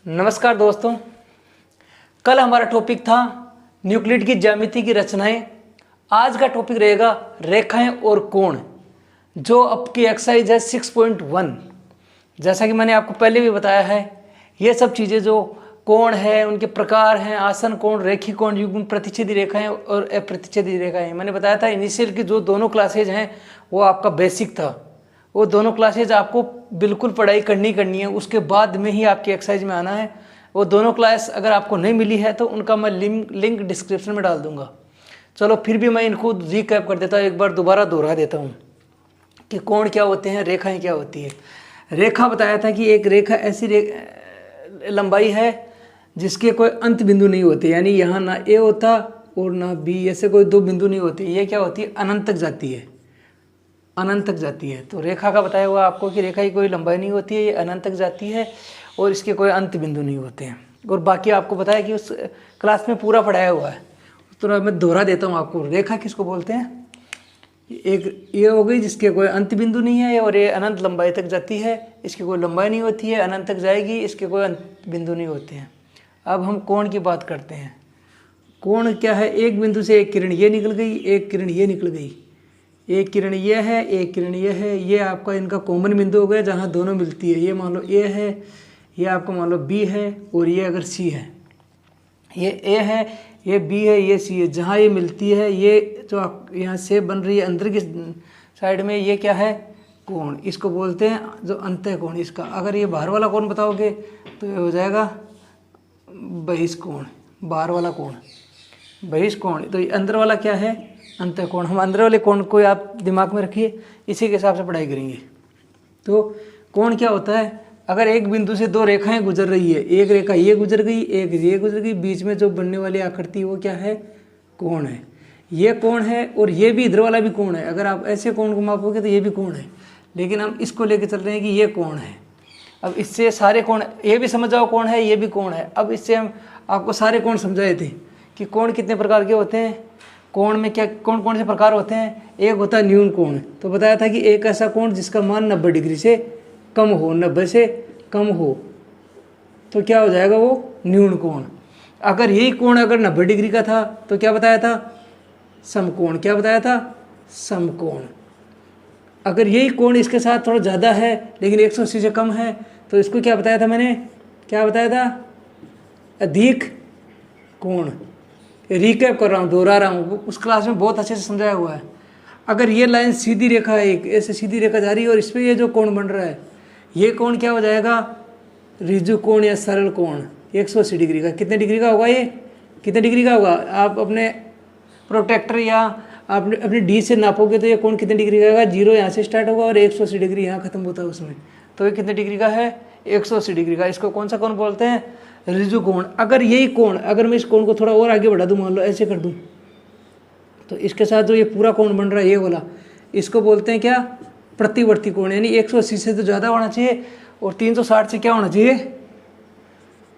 नमस्कार दोस्तों, कल हमारा टॉपिक था न्यूक्लिड की ज्यामिति की रचनाएं। आज का टॉपिक रहेगा रेखाएं और कोण, जो आपकी एक्सरसाइज है 6.1। जैसा कि मैंने आपको पहले भी बताया है, ये सब चीज़ें जो कोण है उनके प्रकार हैं, आसन कोण, रेखी कोण, युग्म, प्रतिच्छेदी रेखाएं और अप्रतिच्छेदी रेखाएं। मैंने बताया था इनिशियल की जो दोनों क्लासेज हैं वो आपका बेसिक था, वो दोनों क्लासेज आपको बिल्कुल पढ़ाई करनी है, उसके बाद में ही आपकी एक्सरसाइज में आना है। वो दोनों क्लास अगर आपको नहीं मिली है तो उनका मैं लिंक डिस्क्रिप्शन में डाल दूंगा। चलो फिर भी मैं इनको रिकैप कर देता हूँ, एक बार दोबारा दोहरा देता हूँ कि कोण क्या होते हैं, रेखाएं क्या होती है। रेखा बताया था कि एक रेखा ऐसी लंबाई है जिसके कोई अंत बिंदु नहीं होते, यानी यहाँ ना ए होता और ना बी, ऐसे कोई दो बिंदु नहीं होते। ये क्या होती है, अनंत तक जाती है, अनंत तक जाती है। तो रेखा का बताया हुआ आपको कि रेखा की कोई लंबाई नहीं होती है, ये अनंत तक जाती है और इसके कोई अंत बिंदु नहीं होते हैं। और बाकी आपको बताया कि उस क्लास में पूरा पढ़ाया हुआ है, तो मैं दोहरा देता हूँ आपको। रेखा किसको बोलते हैं? एक ये हो गई जिसके कोई अंत बिंदु नहीं है और ये अनंत लंबाई तक जाती है, इसकी कोई लंबाई नहीं होती है, अनंत तक जाएगी, इसके कोई अंत बिंदु नहीं होते हैं। अब हम कोण की बात करते हैं। कोण क्या है? एक बिंदु से एक किरण ये निकल गई, एक किरण ये निकल गई, एक किरण ये है, एक किरण ये है, ये आपका इनका कॉमन बिंदु हो गया जहाँ दोनों मिलती है। ये मान लो ए है, ये आपका मान लो बी है, और ये अगर सी है, ये ए है, ये बी है, ये सी है, जहाँ ये मिलती है, ये जो आप यहाँ से बन रही है अंदर की साइड में, ये क्या है? कोण। इसको बोलते हैं जो अंतः कोण। इसका अगर ये बाहर वाला कोण बताओगे तो ये हो जाएगा बहिष्कोण, बाहर वाला कोण बहिष्कोण। तो ये अंदर वाला क्या है? अंतः कोण। हम अंदर वाले कोण को आप दिमाग में रखिए, इसी के हिसाब से पढ़ाई करेंगे। तो कोण क्या होता है? अगर एक बिंदु से दो रेखाएं गुजर रही है, एक रेखा ये गुजर गई, एक ये गुजर गई, बीच में जो बनने वाली आकृति वो क्या है? कोण है। ये कोण है और ये भी इधर वाला भी कोण है। अगर आप ऐसे कोण को मापोगे तो ये भी कोण है, लेकिन हम इसको लेके चल रहे हैं कि ये कोण है। अब इससे सारे कोण, ये भी समझ जाओ कोण है, ये भी कोण है। अब इससे हम आपको सारे कोण समझाए थे कि कोण कितने प्रकार के होते हैं, कोण में क्या कौन कौन से प्रकार होते हैं। एक होता है न्यून कोण, तो बताया था कि एक ऐसा कोण जिसका मान 90 डिग्री से कम हो, 90 से कम हो तो क्या हो जाएगा? वो न्यून कोण। अगर यही कोण अगर 90 डिग्री का था तो क्या बताया था? समकोण। क्या बताया था? समकोण। अगर यही कोण इसके साथ थोड़ा ज़्यादा है लेकिन 180 से कम है तो इसको क्या बताया था मैंने? क्या बताया था? अधिक कोण। रिकैप कर रहा हूँ, दोहरा रहा हूँ, उस क्लास में बहुत अच्छे से समझाया हुआ है। अगर ये लाइन सीधी रेखा है, एक ऐसे सीधी रेखा जा रही है और इस पर ये जो कोण बन रहा है, ये कोण क्या हो जाएगा? ऋजु कोण या सरल कोण 180 डिग्री का। कितने डिग्री का होगा? ये कितने डिग्री का होगा? आप अपने प्रोटेक्टर या अपने डी से नापोगे तो ये कोण कितने डिग्री का होगा? 0 यहाँ से स्टार्ट होगा और 180 डिग्री यहाँ खत्म होता है उसमें, तो ये कितने डिग्री का है? 180 डिग्री का। इसको कौन सा कोण बोलते हैं? ऋजु कोण। अगर यही कोण, अगर मैं इस कोण को थोड़ा और आगे बढ़ा दूं, मान लो ऐसे कर दूं, तो इसके साथ जो ये पूरा कोण बन रहा है ये वाला, इसको बोलते हैं क्या? प्रतिवर्ती कोण। यानी 180 से तो ज़्यादा होना चाहिए और 360 से क्या होना चाहिए?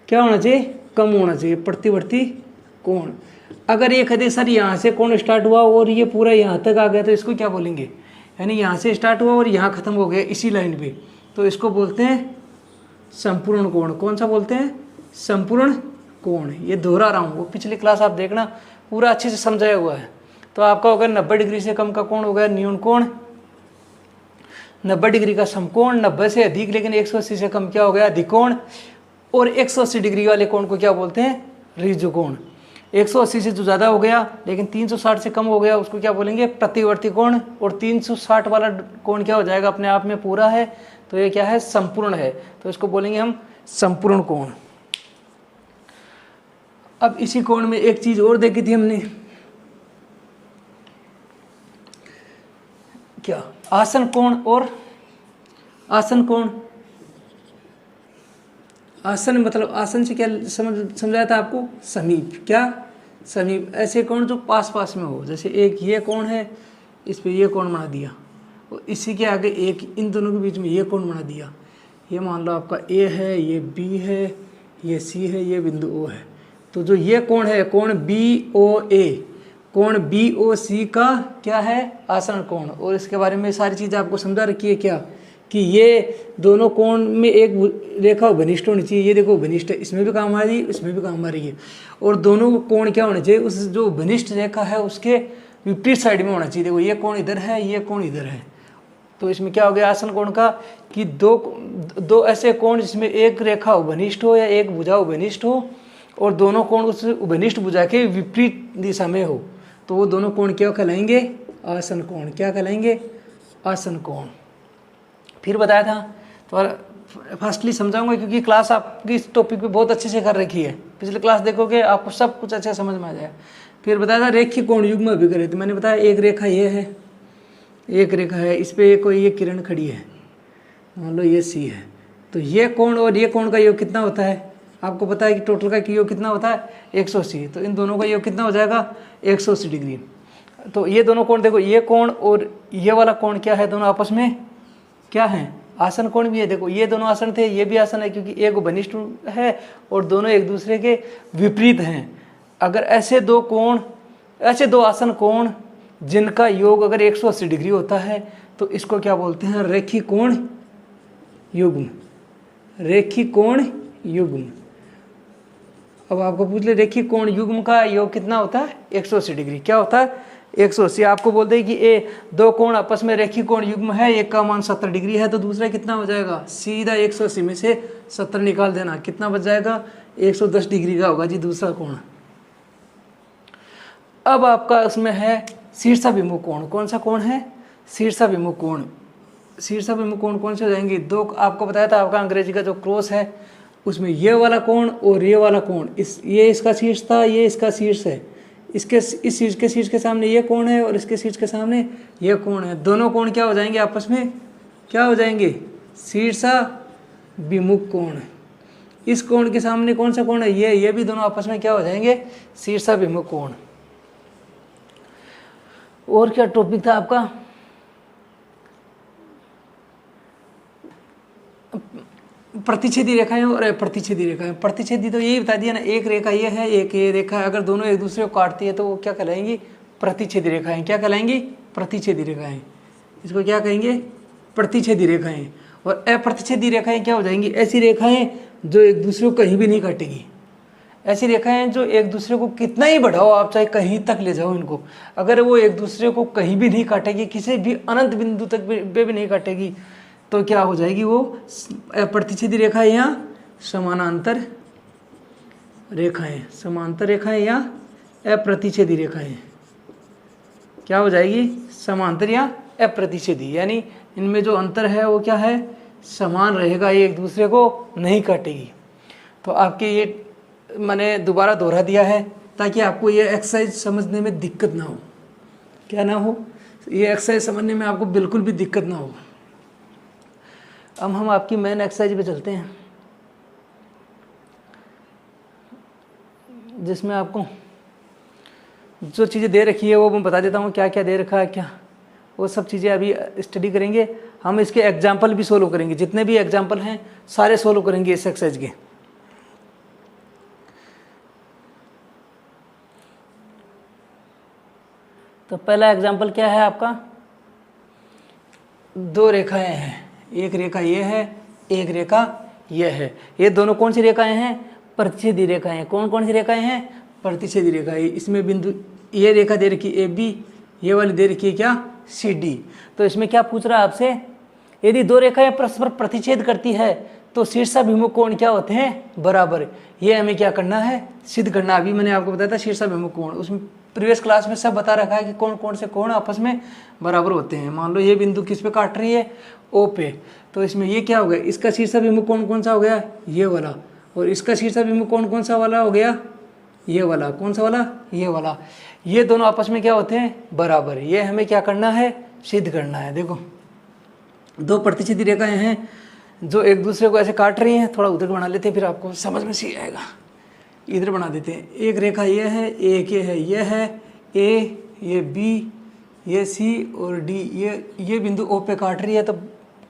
क्या होना चाहिए? कम होना चाहिए, प्रतिवर्ती कोण। अगर ये कहते सर यहाँ से कोण स्टार्ट हुआ और ये पूरा यहाँ तक आ गया तो इसको क्या बोलेंगे? यानी यहाँ से स्टार्ट हुआ और यहाँ खत्म हो गया इसी लाइन पे, तो इसको बोलते हैं संपूर्ण कोण। कौन सा बोलते हैं? संपूर्ण कोण। ये दोहरा रहा हूँ, वो पिछली क्लास आप देखना, पूरा अच्छे से समझाया हुआ है। तो आपका हो गया 90 डिग्री से कम का कोण हो गया न्यून कोण, 90 डिग्री का समकोण, 90 से अधिक लेकिन 180 से कम क्या हो गया? अधिक कोण। और 180 डिग्री वाले कोण को क्या बोलते हैं? ऋजु कोण। 180 से जो ज़्यादा हो गया लेकिन 360 से कम हो गया उसको क्या बोलेंगे? प्रतिवर्ती कोण। और 360 वाला कोण क्या हो जाएगा? अपने आप में पूरा है, तो ये क्या है? संपूर्ण है, तो इसको बोलेंगे हम संपूर्ण कोण। अब इसी कोण में एक चीज और देखी थी हमने, क्या? आसन कोण और आसन कोण। आसन मतलब आसन से क्या समझाया था आपको? समीप। क्या? समीप। ऐसे कोण जो पास पास में हो, जैसे एक ये कोण है, इस पे ये कोण बना दिया और इसी के आगे एक इन दोनों के बीच में ये कोण बना दिया। ये मान लो आपका ए है, ये बी है, ये सी है, ये बिंदु ओ है। तो जो ये कोण है, कोण बी ओ ए, कोण बी ओ सी का क्या है? आसन कोण। और इसके बारे में सारी चीज़ आपको समझा रखी है क्या? कि ये दोनों कोण में एक रेखा घनिष्ठ होनी चाहिए। ये देखो घनिष्ठ है, इसमें भी काम आ रही है, इसमें भी काम आ रही है। और दोनों कोण क्या होने चाहिए, उस जो घनिष्ठ रेखा है उसके विपरीत साइड में होना चाहिए। देखो ये कोण इधर है, ये कोण इधर है। तो इसमें क्या हो गया आसन कोण का कि दो ऐसे कोण जिसमें एक रेखा उभनिष्ठ हो या एक भुजा उभनिष्ठ हो और दोनों कोण उस उभनिष्ठ भुजा के विपरीत दिशा में हो, तो वो दोनों कोण क्या कहलाएंगे, आसन कोण। क्या कहलाएंगे, आसन कोण। फिर बताया था तो फर्स्टली समझाऊंगा क्योंकि क्लास आपकी इस टॉपिक पे बहुत अच्छे से कर रखी है। पिछले क्लास देखोगे आपको सब कुछ अच्छे समझ में आ जाएगा। फिर बताया था रेखीय कोण युग्म अभिकरण। तो मैंने बताया एक रेखा ये है, एक रेखा है, इस पर कोई ये किरण खड़ी है, मान लो ये सी है। तो ये कोण और ये कोण का योग कितना होता है, आपको पता है कि टोटल का योग कितना होता है 180। तो इन दोनों का योग कितना हो जाएगा 180 डिग्री। तो ये दोनों कोण देखो, ये कोण और ये वाला कोण क्या है, दोनों आपस में क्या है, आसन कोण भी है। देखो ये दोनों आसन थे, ये भी आसन है क्योंकि एक घनिष्ठ है और दोनों एक दूसरे के विपरीत हैं। अगर ऐसे दो कोण, ऐसे दो आसन कोण जिनका योग अगर 180 डिग्री होता है तो इसको क्या बोलते हैं, रेखीय कोण युग्म। रेखीय कोण युग्म। अब आपको पूछ ले रेखीय कोण युग्म का योग कितना होता है 180 डिग्री। क्या होता है 180। आपको बोलते हैं कि ए दो कोण आपस में रेखीय कोण युग्म है, एक का मान 70 डिग्री है तो दूसरा कितना हो जाएगा, सीधा 180 में से 70 निकाल देना, कितना बच जाएगा 110 डिग्री का होगा जी दूसरा कोण। अब आपका उसमें है शीर्षाभिमुख कोण। कौन सा कोण है, शीर्षाभिमुख कोण। शीर्षाभिमुख कोण कौन से हो जाएंगे, दो आपको बताया था आपका अंग्रेजी का जो क्रॉस है उसमें ये वाला कोण और ये वाला कोण, ये इसका शीर्ष था, ये इसका शीर्ष है। इसके इस शीर्ष के शीर्ष के सामने ये कोण है और इसके शीर्ष के सामने ये कोण है। दोनों कोण क्या हो जाएंगे आपस में, क्या हो जाएंगे, शीर्षाभिमुख कोण। इस कोण के सामने कौन सा कोण है, ये भी दोनों आपस में क्या हो जाएंगे, शीर्षाभिमुख कोण। और क्या टॉपिक था आपका, प्रतिच्छेदी रेखाएं और प्रतिच्छेदी रेखाएं। प्रतिच्छेदी तो यही बता दिया ना, एक रेखा ये है, एक ये रेखा है, अगर दोनों एक दूसरे को काटती है तो वो क्या कहलाएंगी, प्रतिच्छेदी रेखाएं। क्या कहलाएंगी, प्रतिच्छेदी रेखाएं। इसको क्या कहेंगे, प्रतिच्छेदी रेखाएं। और अप्रतिच्छेदी रेखाएं क्या हो जाएंगी, ऐसी रेखाएं जो एक दूसरे को कहीं भी नहीं काटेगी। ऐसी रेखाएं जो एक दूसरे को कितना ही बढ़ाओ आप, चाहे कहीं तक ले जाओ इनको, अगर वो एक दूसरे को कहीं भी नहीं काटेगी, किसी भी अनंत बिंदु तक भी नहीं काटेगी, तो क्या हो जाएगी वो प्रतिच्छेदी रेखा या समानांतर रेखाएं। समांतर रेखाएं या अप्रतिच्छेदी रेखाएं क्या हो जाएगी, समांतर या अप्रतिच्छेदी। यानी इनमें जो अंतर है वो क्या है, समान रहेगा, ये एक दूसरे को नहीं काटेगी। तो आपके ये मैंने दोबारा दोहरा दिया है ताकि आपको ये एक्सरसाइज समझने में दिक्कत ना हो। क्या ना हो, ये एक्सरसाइज समझने में आपको बिल्कुल भी दिक्कत ना हो। अब हम आपकी मेन एक्सरसाइज पे चलते हैं जिसमें आपको जो चीज़ें दे रखी है वो मैं बता देता हूँ, क्या क्या दे रखा है, क्या वो सब चीज़ें अभी स्टडी करेंगे हम। इसके एग्जाम्पल भी सोल्व करेंगे, जितने भी एग्जाम्पल हैं सारे सोल्व करेंगे इस एक्सरसाइज के। तो पहला एग्जाम्पल क्या है आपका, दो रेखाएं हैं, एक रेखा ये है, एक रेखा ये है। ये दोनों कौन सी रेखाएं हैं, प्रतिच्छेदी रेखाएं। कौन कौन सी रेखाएं हैं, प्रतिच्छेदी रेखाएं। इसमें बिंदु ये रेखा दे रखी ए बी, ये वाली दे रखी है क्या, सी डी। तो इसमें क्या पूछ रहा है आपसे, यदि दो रेखाएं परस्पर प्रतिच्छेद करती है तो शीर्षाभिमुख कोण क्या होते हैं, बराबर। ये हमें क्या करना है, सिद्ध करना। अभी मैंने आपको बताया था शीर्षाभिमुख कोण, उसमें प्रीवियस क्लास में सब बता रखा है कि कौन कौन से कोण आपस में बराबर होते हैं। मान लो ये बिंदु किस पे काट रही है, ओ पे, तो इसमें ये क्या हो गया, इसका शीर्षाभिमुख कोण कौन सा हो गया, ये वाला। और इसका शीर्षाभिमुख कोण कौन सा वाला हो गया, ये वाला। कौन सा वाला, ये वाला। ये दोनों आपस में क्या होते हैं, बराबर। ये हमें क्या करना है, सिद्ध करना है। देखो दो प्रतिच्छेदी रेखाएं हैं जो एक दूसरे को ऐसे काट रही हैं। थोड़ा उधर बना लेते हैं फिर आपको समझ में सी आएगा। इधर बना देते हैं, एक रेखा ये है, एक ये है, ये है ए, ये बी, ये सी और डी, ये बिंदु ओ पे काट रही है। तो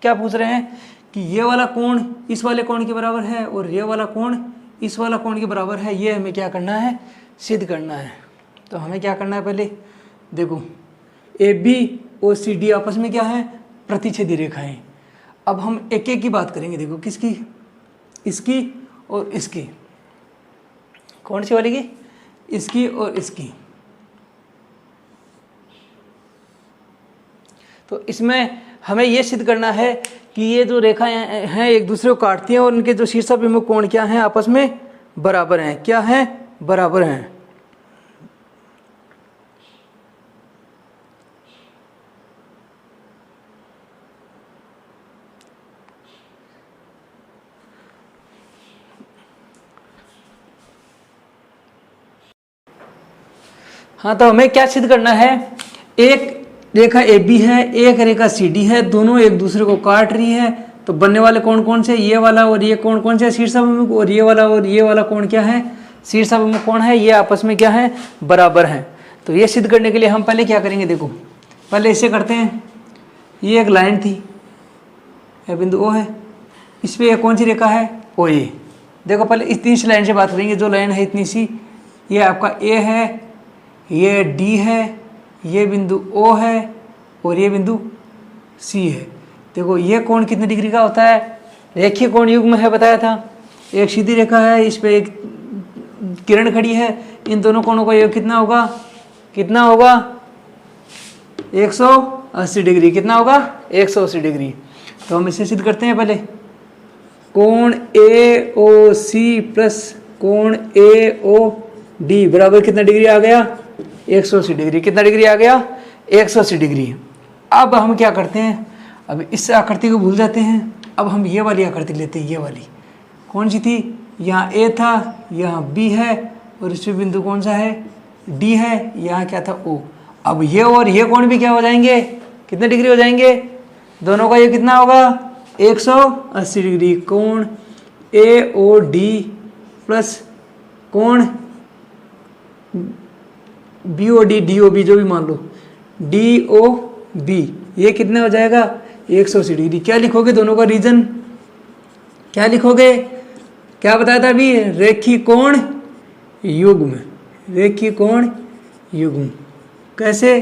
क्या पूछ रहे हैं कि ये वाला कोण इस वाले कोण के बराबर है और ये वाला कोण इस वाला कोण के बराबर है। ये हमें क्या करना है, सिद्ध करना है। तो हमें क्या करना है, पहले देखो ए बी और सी डी आपस में क्या है, प्रतिच्छेदी रेखाएं। अब हम एक एक की बात करेंगे। देखो किसकी, इसकी और इसकी। कौन सी वाली की? इसकी और इसकी। तो इसमें हमें यह सिद्ध करना है कि ये जो रेखाएं हैं एक दूसरे को काटती हैं और इनके जो शीर्षाभिमुख कोण क्या हैं, आपस में बराबर हैं। क्या हैं? बराबर हैं। हाँ, तो हमें क्या सिद्ध करना है? एक रेखा ए बी है, एक रेखा सी डी है, दोनों एक दूसरे को काट रही है। तो बनने वाले कोण कौन से? ये वाला और ये कोण कौन से? शीर्षाभिमुख। और ये वाला कोण क्या है? शीर्षाभिमुख कोण है। ये आपस में क्या है? बराबर हैं। तो ये सिद्ध करने के लिए हम पहले क्या करेंगे? देखो पहले इसे करते हैं। ये एक लाइन थी, यह बिंदु ओ है, इस पर कौन सी रेखा है? ओ ए। देखो पहले इतनी सी लाइन से बात करेंगे। जो लाइन है इतनी सी, ये आपका ए है, ये डी है, ये बिंदु ओ है और ये बिंदु सी है। देखो ये कोण कितने डिग्री का होता है? रेखीय कोण युग्म है, बताया था। एक सीधी रेखा है, इस पे एक किरण खड़ी है, इन दोनों कोणों का योग कितना होगा? कितना होगा? 180 डिग्री। कितना होगा? 180 डिग्री। तो हम इसे सिद्ध करते हैं पहले। कोण ए ओ सी प्लस कोण ए ओ डी बराबर कितना डिग्री आ गया? 180 डिग्री। कितना डिग्री आ गया? 180 डिग्री। अब हम क्या करते हैं? अब इस आकृति को भूल जाते हैं। अब हम ये वाली आकृति लेते हैं। ये वाली कौन सी थी? यहाँ ए था, यहाँ बी है और इस बिंदु कौन सा है? डी है। यहाँ क्या था? ओ। अब ये और ये कोण भी क्या हो जाएंगे? कितने डिग्री हो जाएंगे? दोनों का ये कितना होगा? 180 डिग्री। कोण ए ओ डी प्लस कोण B O D, D O B जो भी मान लो, डी ओ बी, ये कितना हो जाएगा? 180 डिग्री। क्या लिखोगे? दोनों का रीजन क्या लिखोगे? क्या बताया था अभी? रेखीय कोण युग्म। रेखीय कोण युग्म कैसे?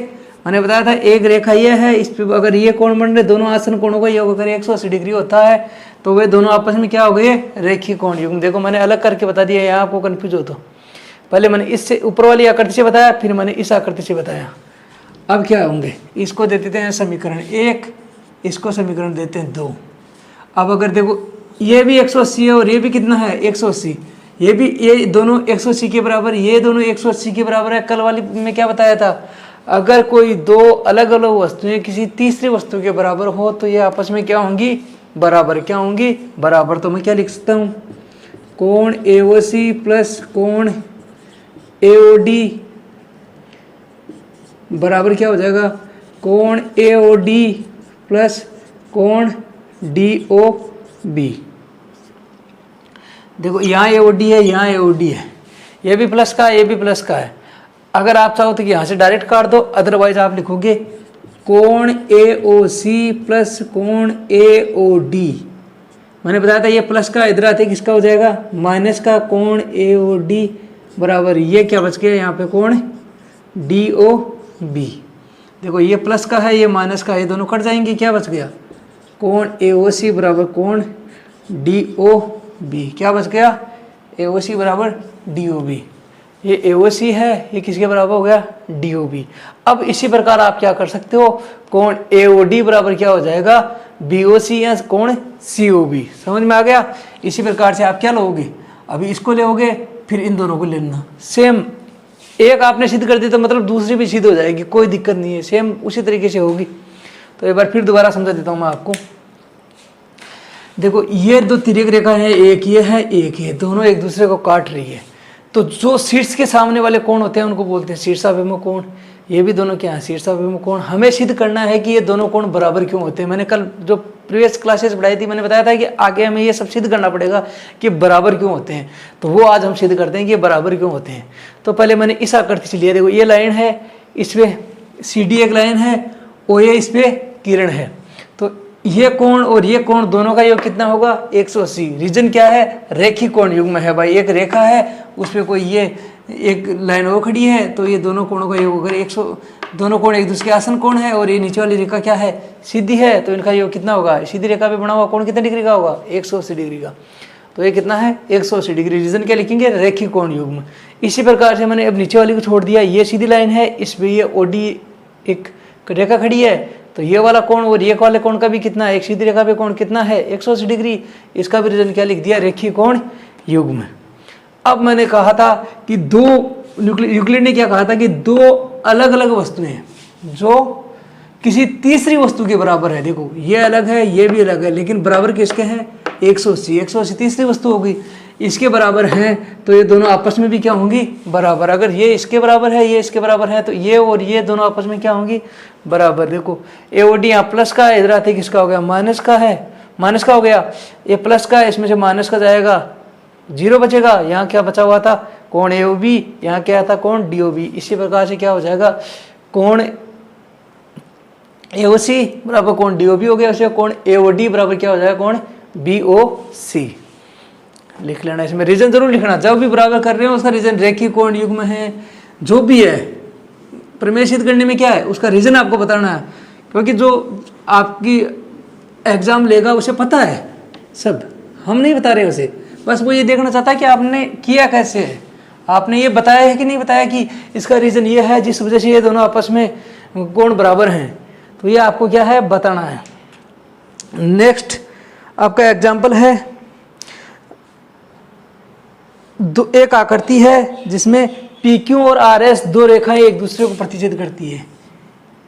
मैंने बताया था एक रेखा ये है, इस पे अगर ये कोण बन रहे, दोनों आसन कोणों का योग अगर 180 डिग्री होता है तो वे दोनों आपस में क्या हो गए? रेखीय कोण युग्म। देखो मैंने अलग करके बता दिया, यहाँ आपको कन्फ्यूज हो तो पहले मैंने इससे ऊपर वाली आकृति से बताया, फिर मैंने इस आकृति से बताया। अब क्या होंगे? इसको दे देते हैं समीकरण 1, इसको समीकरण देते हैं 2। अब अगर देखो ये भी 180 है और ये भी कितना है? 180। ये भी, ये दोनों 180 के बराबर, ये दोनों 180 के बराबर है। कल वाली में क्या बताया था? अगर कोई दो अलग अलग वस्तुएं किसी तीसरी वस्तु के बराबर हो तो ये आपस में क्या होंगी? बराबर। क्या होंगी? बराबर। तो मैं क्या लिख सकता हूँ? कोण एओसी प्लस कोण एओडी बराबर क्या हो जाएगा? कोण एओडी प्लस कोण डीओबी। देखो यहाँ एओडी है, यहाँ एओडी है, ये भी प्लस का है, ये भी प्लस का है। अगर आप चाहो तो यहाँ से डायरेक्ट काट दो, अदरवाइज आप लिखोगे कोण एओसी प्लस कोण एओडी। मैंने बताया था ये प्लस का, इधर आते किसका हो जाएगा? माइनस का। कोण एओडी बराबर ये क्या बच गया यहाँ पे? कोण डीओबी। देखो ये प्लस का है, ये माइनस का है, ये दोनों कट जाएंगे। क्या बच गया? कोण एओसी बराबर कोण डीओबी। क्या बच गया? एओसी बराबर डीओबी। ये एओसी है, ये किसके बराबर हो गया? डीओबी। अब इसी प्रकार आप क्या कर सकते हो? कोण एओडी बराबर क्या हो जाएगा? बीओसी या कोण सीओबी। समझ में आ गया? इसी प्रकार से आप क्या लोगे? अभी इसको लोगे, फिर इन दोनों को लेना। सेम एक आपने सिद्ध कर दी तो मतलब दूसरी भी सिद्ध हो जाएगी, कोई दिक्कत नहीं है, सेम उसी तरीके से होगी। तो एक बार फिर दोबारा समझा देता हूँ मैं आपको। देखो ये दो तिर्यक रेखा है, एक ये है, एक ये, दोनों एक दूसरे को काट रही है। तो जो शीर्ष के सामने वाले कोण होते हैं उनको बोलते हैं शीर्षाभिमुख कोण। ये भी दोनों क्या है? शीर्षाभिमुख कोण। हमें सिद्ध करना है कि ये दोनों कोण बराबर क्यों होते हैं। मैंने कल जो प्रीवियस क्लासेस पढ़ाई थी, मैंने बताया था कि आगे हमें ये सब सिद्ध करना पड़ेगा कि बराबर क्यों होते हैं। तो वो आज हम सिद्ध करते हैं कि ये बराबर क्यों होते हैं। तो पहले मैंने इस आकृति से लिया। देखो ये लाइन है, इस पे सी डी एक लाइन है, ओ ए इस पे किरण है। तो ये कोण और ये कोण दोनों का योग कितना होगा? 180। रीजन क्या है? रेखीय कोण युग्म है भाई। एक रेखा है, उस पर कोई ये एक लाइन वो खड़ी है, तो ये दोनों कोणों का योग, अगर 100 दोनों कोण एक दूसरे के आसन कोण है और ये नीचे वाली रेखा क्या है, सीधी है, तो इनका योग कितना होगा, सीधी रेखा पे बना हुआ कोण कितने डिग्री का होगा, 180 डिग्री का। तो ये कितना है, 180 डिग्री। रीजन क्या लिखेंगे, रेखी कोण युग्म। इसी प्रकार से मैंने अब नीचे वाली को छोड़ दिया, ये सीधी लाइन है, इस पे ये ओडी एक रेखा खड़ी है, तो ये वाला कोण और ये वाले कोण का भी कितना है, एक सीधी रेखा पे कोण कितना है, 180 डिग्री। इसका भी रीजन क्या लिख दिया, रेखी कोण युग्म। अब मैंने कहा था कि यूक्लिड ने क्या कहा था कि दो अलग अलग वस्तुएं जो किसी तीसरी वस्तु के बराबर है, देखो ये अलग है ये भी अलग है, लेकिन बराबर किसके हैं, 180। 180 तीसरी वस्तु होगी, इसके बराबर है, तो ये दोनों आपस में भी क्या होंगी, बराबर। अगर ये इसके बराबर है ये इसके बराबर है, तो ये और ये दोनों आपस में क्या होंगी, बराबर। देखो एओडी यहाँ प्लस का है, इधर आते किसका हो गया, माइनस का है, माइनस का हो गया, ये प्लस का है, इसमें से माइनस का जाएगा, 0 बचेगा। यहाँ क्या बचा हुआ था, कोण एओबी, यहाँ क्या था, कोण डीओबी। इसी प्रकार से क्या हो जाएगा, कोण एओसी बराबर कोण डीओबी हो गया, उसे कोण एओडी बराबर क्या हो जाएगा, कोण बीओसी। लिख लेना, इसमें रीजन जरूर लिखना, जब भी बराबर कर रहे हो उसका रीजन रेखी कोण युग्म है, जो भी है प्रमेय सिद्ध करने में क्या है उसका रीजन आपको बताना है, क्योंकि जो आपकी एग्जाम लेगा उसे पता है सब, हम नहीं बता रहे उसे, बस वो ये देखना चाहता है कि आपने किया कैसे है, आपने ये बताया है कि नहीं बताया कि इसका रीजन ये है जिस वजह से ये दोनों आपस में कोण बराबर हैं, तो ये आपको क्या है बताना है। नेक्स्ट आपका एग्जाम्पल है, एक आकृति है जिसमें PQ और RS दो रेखाएं एक दूसरे को प्रतिच्छेद करती है,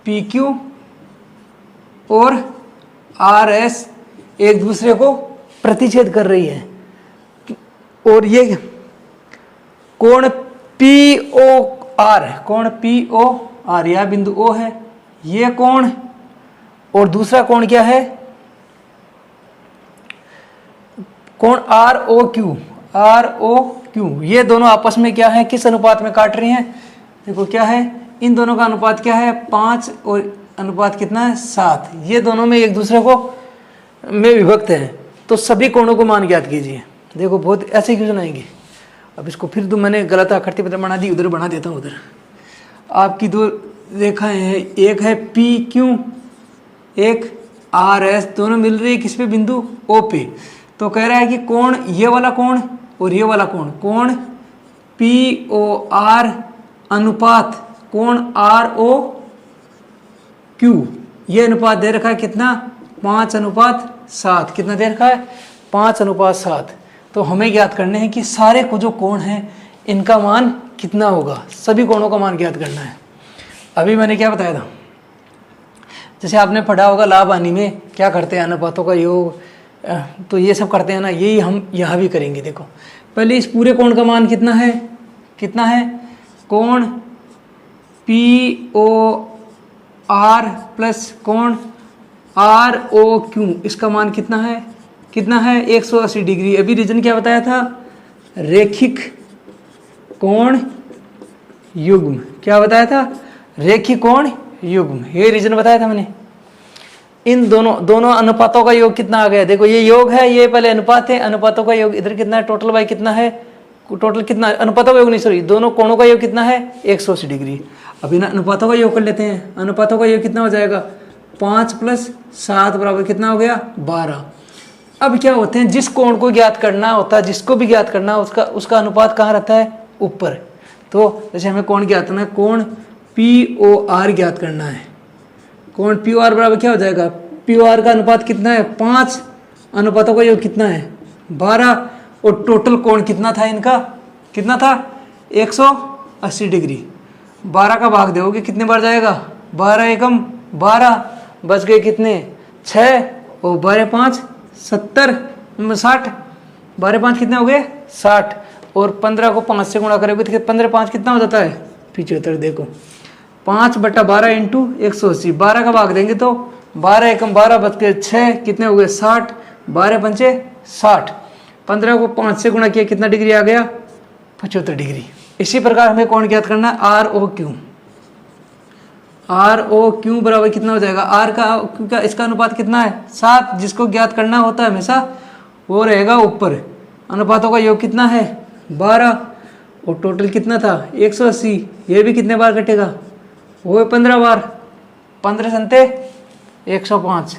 PQ और RS एक दूसरे को प्रतिच्छेद कर रही है, और ये कोण POR, कोण POR यह बिंदु O है, ये कोण, और दूसरा कोण क्या है, कोण ROQ, ये दोनों आपस में क्या है, किस अनुपात में काट रही हैं, देखो क्या है, इन दोनों का अनुपात क्या है, 5 और अनुपात कितना है, 7। ये दोनों में एक दूसरे को में विभक्त है, तो सभी कोणों को मान ज्ञात कीजिए। देखो बहुत ऐसे क्यों सुनाएंगे, अब इसको फिर तो मैंने गलत आकृति पत्र बना दी, उधर बना देता हूँ। उधर आपकी दो रेखाएं हैं, एक है PQ, एक RS, दोनों मिल रही है किस पे, बिंदु O पे। तो कह रहा है कि कोण ये वाला कोण और ये वाला कोण, कोण POR अनुपात कोण ROQ, ये अनुपात दे रखा है कितना, 5:7। कितना दे रखा है, 5:7। तो हमें ज्ञात करने हैं कि सारे को जो कोण हैं इनका मान कितना होगा, सभी कोणों का मान ज्ञात करना है। अभी मैंने क्या बताया था, जैसे आपने पढ़ा होगा लाभ हानि में क्या करते हैं, अनुपातों का योग, तो ये सब करते हैं ना, यही हम यहाँ भी करेंगे। देखो पहले इस पूरे कोण का मान कितना है, कितना है, कोण POR प्लस कोण ROQ, इसका मान कितना है, कितना है, 180 डिग्री। अभी रीजन क्या बताया था, रेखिक कोण युग्म, क्या बताया था, रेखिक कोण युग्म, ये रीजन बताया था मैंने। इन दोनों अनुपातों का योग कितना आ गया, देखो ये योग है, ये पहले अनुपात है, अनुपातों का योग इधर कितना है, टोटल बाई कितना है, टोटल कितना, अनुपातों का योग नहीं सॉरी, दोनों कोणों का योग कितना है, 180 डिग्री। अब इन अनुपातों का योग कर लेते हैं, अनुपातों का योग कितना हो जाएगा, 5 + 7 बराबर कितना हो गया, 12। अब क्या होते हैं, जिस कोण को ज्ञात करना होता है, जिसको भी ज्ञात करना उसका अनुपात कहाँ रहता है, ऊपर। तो जैसे हमें कोण ज्ञात करना है, कोण POR ज्ञात करना है, कोण POR बराबर क्या हो जाएगा, POR का अनुपात कितना है, 5, अनुपातों का योग कितना है, 12, और टोटल कोण कितना था इनका, कितना था, 180 डिग्री। 12 का भाग दोगे कितने बार जाएगा, 12 एकम 12, बच गए कितने, 6, और 12 5 70 60, 12 5 कितने हो गए, 60, और 15 को 5 से गुणा करोगे तो 15 5 कितना हो जाता है, 75। देखो 5/12 इंटू 180, 12 का भाग देंगे तो 12 एकम 12, बच के 6, कितने हो गए 60, 12 पंचे 60, 15 को 5 से गुणा किया कितना डिग्री आ गया, 75 डिग्री। इसी प्रकार हमें कोण ज्ञात करना है, ROQ बराबर कितना हो जाएगा, R का इसका अनुपात कितना है, 7, जिसको ज्ञात करना होता है हमेशा वो रहेगा ऊपर। अनुपातों का योग कितना है, 12, और टोटल कितना था 180। ये भी कितने बार कटेगा, वो 15 बार, 15 संते 105।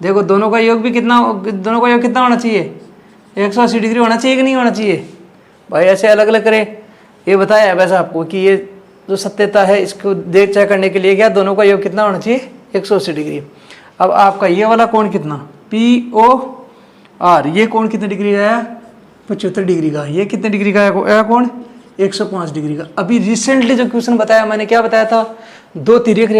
देखो दोनों का योग भी कितना, दोनों का योग कितना होना चाहिए, 180 डिग्री होना चाहिए कि नहीं होना चाहिए भाई। ऐसे अलग अलग करें, ये बताया है वैसे आपको कि ये जो सत्यता है इसको देख चेक करने के लिए क्या, दोनों का योग कितना होना चाहिए 180 डिग्री। अब आपका ये वाला कोण कितना POR, ये कोण कितने डिग्री का है 75 डिग्री का। ये कितने डिग्री का है कोण 105 डिग्री का। अभी रिसेंटली जो क्वेश्चन बताया मैंने, क्या बताया था, दो तिर्यक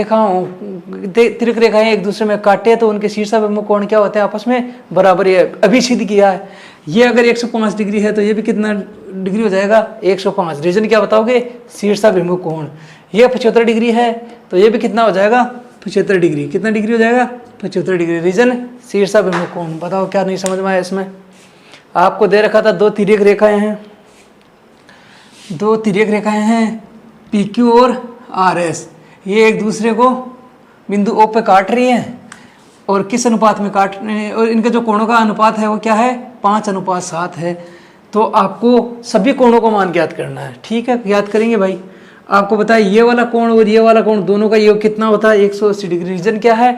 रेखाएं एक दूसरे में काटे तो उनके शीर्षाभिमुख कोण क्या होते हैं, आपस में बराबर। है अभी सिद्ध किया है। ये अगर 105 डिग्री है तो ये भी कितना डिग्री हो जाएगा 105। रीजन क्या बताओगे, शीर्षाभिमुख कोण। ये 75 डिग्री है तो ये भी कितना हो जाएगा 75 डिग्री। कितना डिग्री हो जाएगा 75 डिग्री। रीजन शीर्षाभिमुख कोण। बताओ क्या नहीं समझ में आया इसमें। आपको दे रखा था दो तिर्यक रेखाएं हैं, दो तिर्यक रेखाएं हैं PQ और RS। ये एक दूसरे को बिंदु O पे काट रही हैं और किस अनुपात में काट रहे हैं, और इनके जो कोणों का अनुपात है वो क्या है 5:7 है। तो आपको सभी कोणों को मान ज्ञात करना है। ठीक है, ज्ञात करेंगे भाई। आपको बताया ये वाला कोण और ये वाला कोण दोनों का योग कितना होता है 180 डिग्री। रीजन क्या है,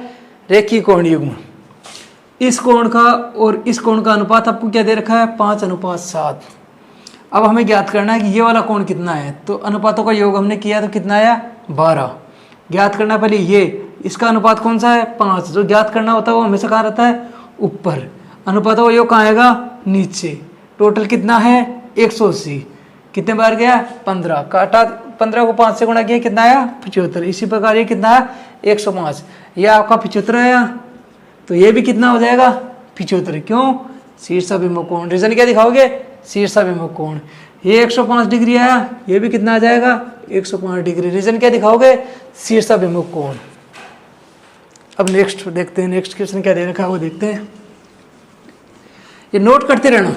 रेखीय कोण युग्म। इस कोण का और इस कोण का अनुपात आपको क्या दे रखा है 5:7। अब हमें ज्ञात करना है कि ये वाला कोण कितना है, तो अनुपातों का योग हमने किया तो कितना आया 12। ज्ञात करना पहले ये, इसका अनुपात कौन सा है 5। जो ज्ञात करना होता है वो हमेशा कहाँ रहता है ऊपर। अनुपातों का योग कहाँ आएगा नीचे। टोटल कितना है 180। कितने बार गया 15, काटा 15 को 5 से गुणा किया कितना आया 75। इसी प्रकार ये कितना है 105। ये आपका 75 आया तो ये भी कितना हो जाएगा 75। क्यों, शीर्षाभिमुख कोण। रीजन क्या दिखाओगे, शीर्षाभिमुख कोण। ये 105 डिग्री आया, ये भी कितना आ जाएगा 105 डिग्री। रीजन क्या दिखाओगे, शीर्षाभिमुख कोण। अब नेक्स्ट देखते हैं, नेक्स्ट क्वेश्चन क्या दे रखा है वो देखते हैं। ये नोट करते रहना,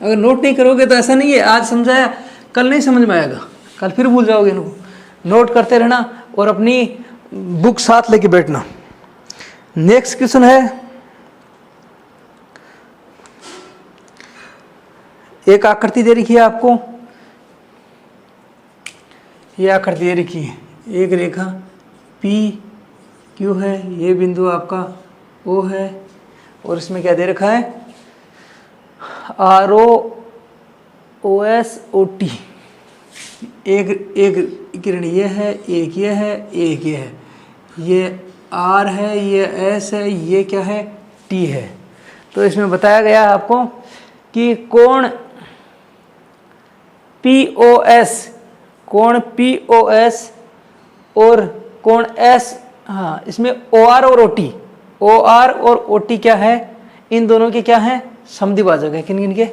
अगर नोट नहीं करोगे तो ऐसा नहीं है आज समझाया कल नहीं समझ में आएगा, कल फिर भूल जाओगे इनको। नोट करते रहना और अपनी बुक साथ लेके बैठना। नेक्स्ट क्वेश्चन है, एक आकृति दे रखी है आपको, ये आकृति दे रखी है, एक रेखा PQ है, ये बिंदु आपका O है और इसमें क्या दे रखा है ROS OT। एक किरण ये है, एक ये है, एक ये है, ये R है, ये S है, ये क्या है T है। तो इसमें बताया गया है आपको कि कोण POS, कोण POS और कोण S, हाँ इसमें OR और OT क्या है, इन दोनों के क्या है समद्विभाजक है। किन किन के,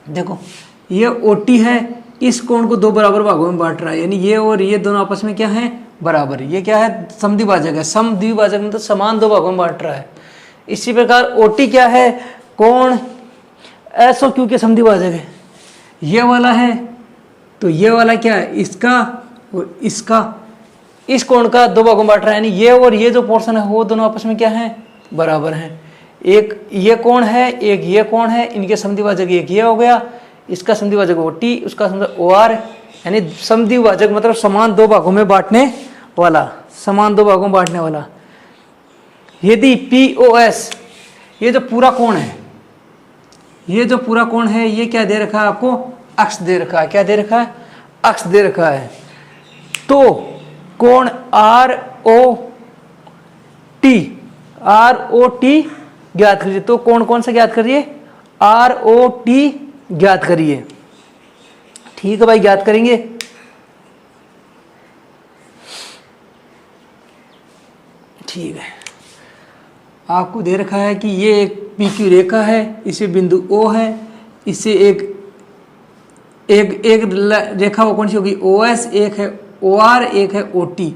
देखो ये OT है, इस कोण को दो बराबर भागों में बांट रहा है, यानी ये और ये दोनों आपस में क्या है बराबर। ये क्या है समद्विभाजक है, समद्विभाजक मतलब समान दो भागों में बांट रहा है। इसी प्रकार OT क्या है, कोण SOQ के समद्विभाजक है। ये वाला है तो ये वाला क्या है इसका और इसका, इस कोण का दो भागों में बांट रहा है, यानी ये और ये जो पोर्शन है वो दोनों आपस में क्या है बराबर हैं। एक ये कोण है, एक ये कोण है, इनके समद्विभाजक एक ये हो गया, इसका समद्विभाजक OT, उसका समद्विभाजक OR, यानी समद्विभाजक मतलब समान दो भागों में बांटने वाला, समान दो भागों में बांटने वाला। यदि POS, ये जो पूरा कोण है, ये जो पूरा कोण है ये क्या दे रखा है आपको अक्ष दे रखा है। क्या दे रखा है अक्ष दे रखा है। तो कोण ROT ज्ञात करिए। तो कोण कौन सा ज्ञात करिए ROT ज्ञात करिए। ठीक है भाई, ज्ञात करेंगे। ठीक है, आपको दे रखा है कि ये एक PQ रेखा है, इसे बिंदु O है, इसे एक रेखा वो कौन सी होगी OS, एक है OR, एक है OT।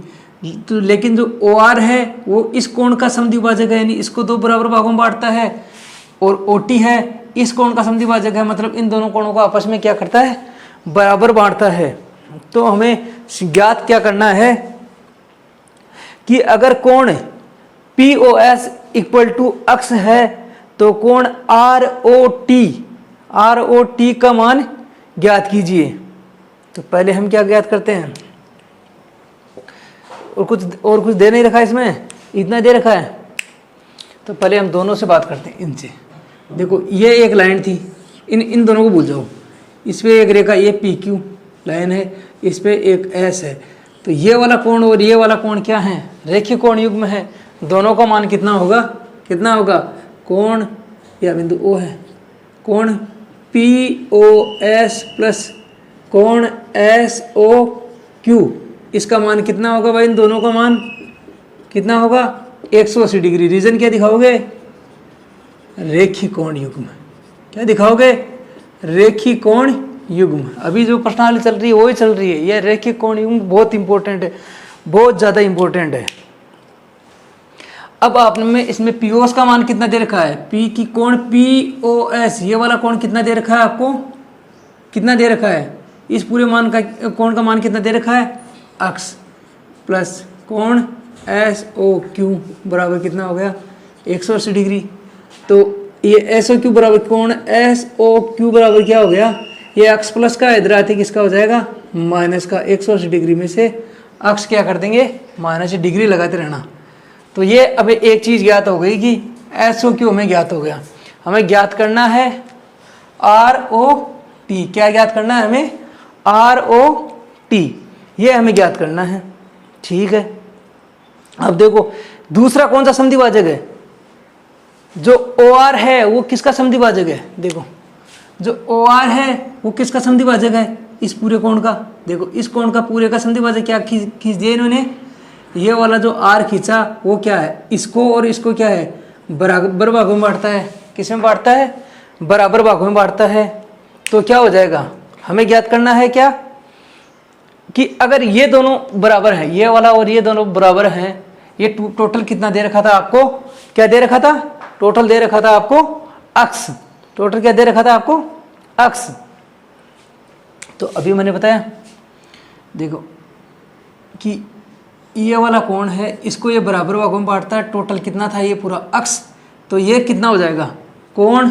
तो लेकिन जो OR है वो इस कोण का समद्विभाजक है, यानी इसको दो बराबर भागों में बांटता है, और OT है इस कोण का समद्विभाजक है, मतलब इन दोनों कोणों को आपस में क्या करता है बराबर बांटता है। तो हमें ज्ञात क्या करना है कि अगर कोण POS इक्वल टू अक्ष है तो कोण ROT का मान ज्ञात कीजिए। तो पहले हम क्या ज्ञात करते हैं, और कुछ दे नहीं रखा है इसमें, इतना दे रखा है। तो पहले हम दोनों से बात करते हैं, इनसे। देखो ये एक लाइन थी, इन दोनों को भूल जाओ। इस पे एक रेखा ये पी क्यू लाइन है, इस पे एक एस है। तो ये वाला कोण और ये वाला कोण क्या है, रेखीय कोण युग्म है। दोनों का मान कितना होगा, कितना होगा, कोण या बिंदु ओ है, कोण पी ओ एस प्लस कोण एस ओ क्यू, इसका मान कितना होगा भाई, इन दोनों का मान कितना होगा, 180 डिग्री। रीजन क्या दिखाओगे, रेखीय कोण युग्म। क्या दिखाओगे, रेखीय कोण युग्म। अभी जो प्रश्नावली चल रही है वही चल रही है, यह रेखीय कोण युग्म बहुत इंपॉर्टेंट है, बहुत ज़्यादा इंपॉर्टेंट है। अब आपने इसमें पीओस का मान कितना दे रखा है, पी की कोण पी ओ एस, ये वाला कोण कितना दे रखा है आपको, कितना दे रखा है, इस पूरे मान का कोण का मान कितना दे रखा है, अक्स प्लस कोण एस ओ क्यू बराबर कितना हो गया, 180 डिग्री। तो ये एस ओ क्यू बराबर कोण एस ओ क्यू बराबर क्या हो गया, ये अक्स प्लस का इधर किसका हो जाएगा, माइनस का। 180 डिग्री में से अक्स क्या कर देंगे, माइनस डिग्री लगाते रहना। तो ये अब एक चीज़ ज्ञात हो गई कि एस ओ क्यू हमें ज्ञात हो गया। हमें ज्ञात करना है आर ओ टी, क्या ज्ञात करना है हमें, आर ओ टी, ये हमें ज्ञात करना है। ठीक है, अब देखो दूसरा कौन सा समद्विभाजक है, जो ओ आर है वो किसका समद्विभाजक है, देखो जो ओ आर है वो किसका समद्विभाजक है, इस पूरे कोण का। देखो इस कोण का पूरे का समद्विभाजक क्या खींच दिया इन्होंने, ये वाला जो आर खींचा वो क्या है, इसको और इसको क्या है, बराबर भागों में बांटता है। किस में बांटता है, बराबर भागों में बांटता है। तो क्या हो जाएगा, हमें ज्ञात करना है क्या, कि अगर ये दोनों बराबर हैं, ये वाला और ये दोनों बराबर हैं, ये टोटल कितना दे रखा था आपको, क्या दे रखा था, टोटल दे रखा था आपको अक्स, टोटल क्या दे रखा था आपको, अक्स। तो अभी मैंने बताया देखो कि ये वाला कोण है, इसको ये बराबर भागों में बांटता है, टोटल कितना था ये पूरा अक्स। तो ये कितना हो जाएगा, कोण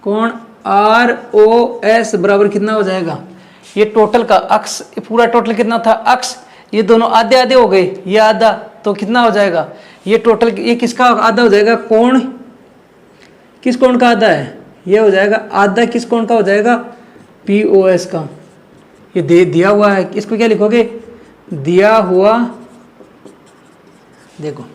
कोण आर ओ एस बराबर कितना हो जाएगा, ये टोटल का अक्स, पूरा टोटल कितना था अक्स, ये दोनों आधे आधे हो गए, ये आधा, तो कितना हो जाएगा, ये टोटल ये किसका आधा हो जाएगा, कोण किस कोण का आधा है, ये हो जाएगा आधा किस कोण का हो जाएगा, पी ओ एस का। ये दिया हुआ है, इसको क्या लिखोगे, दिया हुआ, देखो